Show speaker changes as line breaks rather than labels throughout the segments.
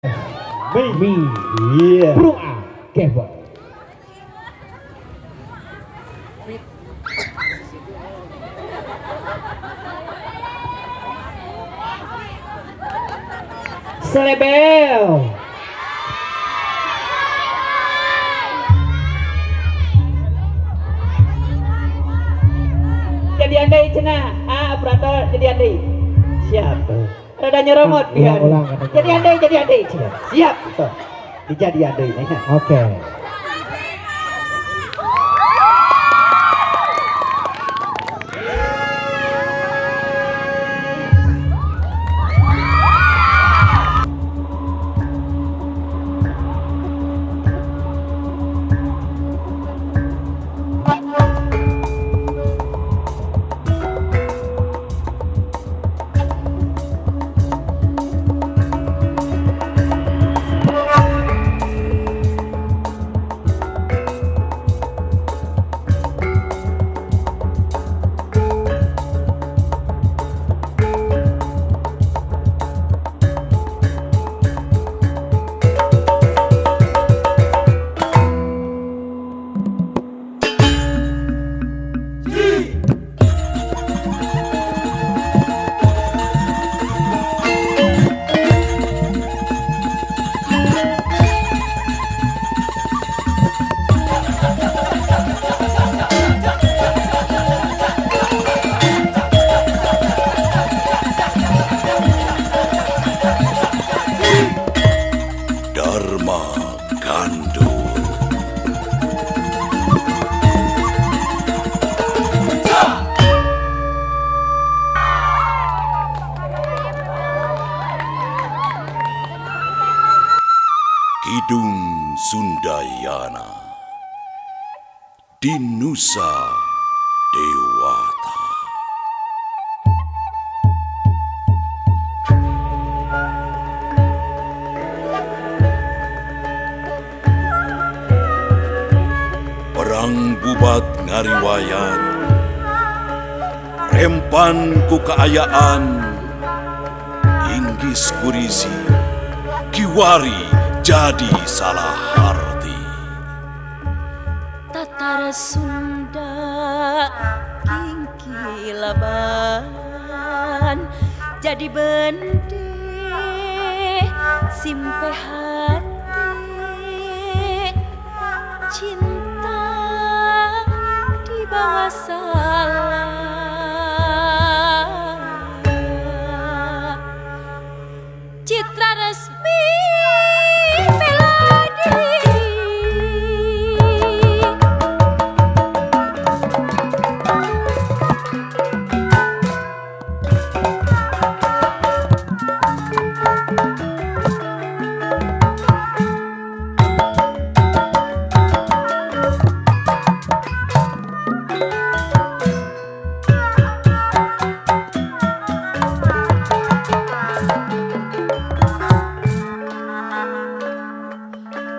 Mi, iya. Burung A, kebot. Selebel. Jadi andai cenah, operator jadi andai. Siap. Rada nyeromot dia. Jadi andai. Siap. Tuh. Dijadi andai. Oke.
Dharma Gandul. Kidung Sundayana di Nusa Dewata. Perang bubat ngariwayat, rempan ku keayaan, inggis kurisi, kiwari jadi salah arti.
Tatar Sunda kingkilaban jadi bende simpe hati cinta di bawah salah citra resmi bela diri.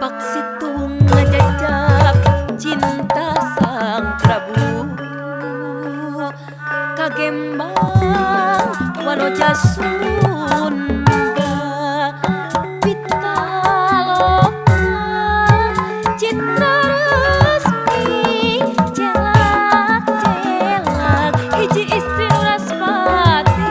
Paksitung ngejajab cinta sang Prabu kagembang wanoja Sunda pitaloka citra resmi jelak hiji istri Raspati.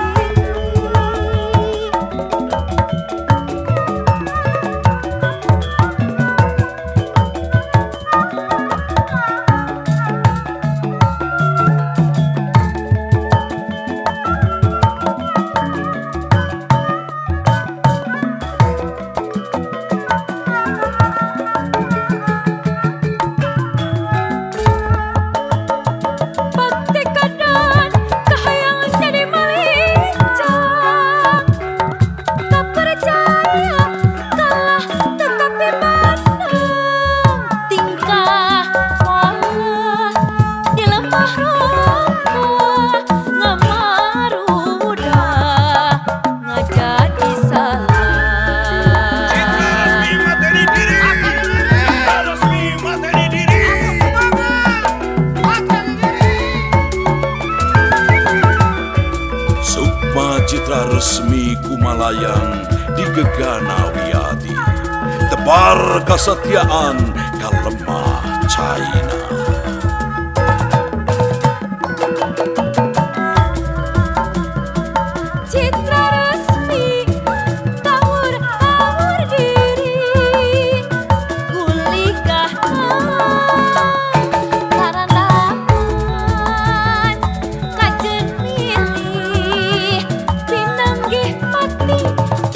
Citra resmi Kumalayang di Gegana Wiyati. kabar kesetiaan kalemah China.
Citra resmi tawur-tawur diri gulihkah karandapan kajen milih pinanggih pati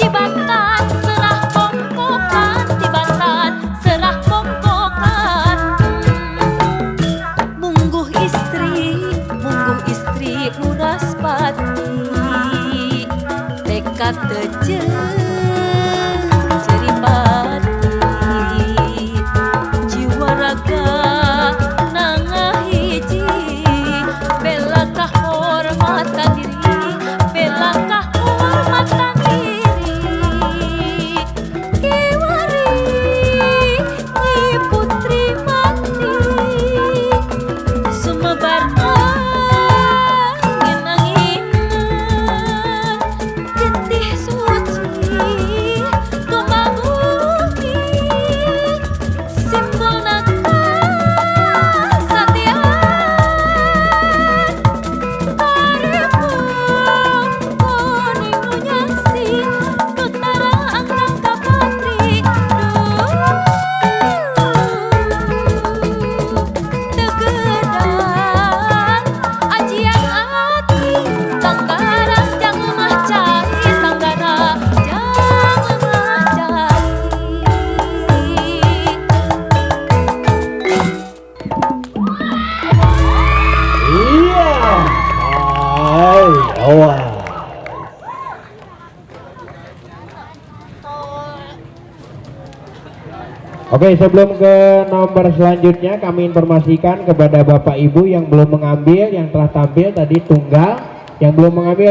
jibatan serah pongkokan jibatan serah pongkokan mungguh istri nuras pati tekad tejeng ceripati jiwa raga nangahiji bela kahormatan diri bela kahormatan diri kiwari nyi putri mati sumebar angin-anginan getih suci tumbang bumi simbol kesatian paripun kuning nunyasi nutara angkang kapatri tegedang ajian ati tanggarang jangan mah cari tanggara jangan mah
Iya. Hai, awas. Oke, sebelum ke nomor selanjutnya kami informasikan kepada Bapak Ibu yang belum mengambil, yang telah tampil tadi tunggal, yang belum mengambil